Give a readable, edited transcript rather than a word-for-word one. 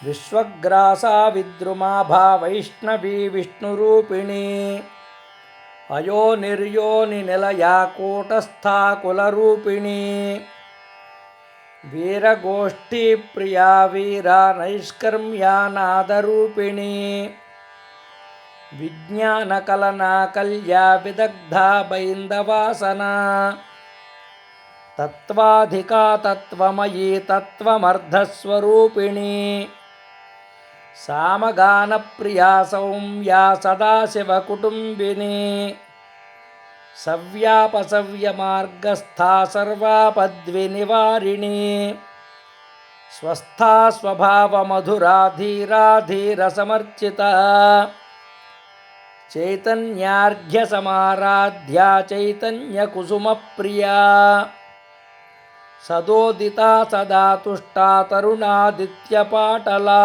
विश्वग्रासा विद्रुमाभा वैष्णवी विष्णुरूपिणी अयोनिर्योनिनिलया कूटस्था कुलरूपिणी वीरगोष्ठीप्रिया वीरा नैष्कर्म्या नादरूपिणी विज्ञानकलना कल्या विदग्धा बैन्दवासना तत्त्वाधिका तत्त्वमयी तत्त्वमर्धस्वरूपिणी सामगानप्रिया सौम्या सदाशिवकुटुम्बिनी सव्यापसव्यमार्गस्था सर्वापद्विनिवारिणी स्वस्था स्वभावमधुरा धीरा धीरसमर्चिता चैतन्यार्घ्यसमाराध्या चैतन्यकुसुमप्रिया सदोदिता सदा तुष्टा तरुणादित्यपाटला।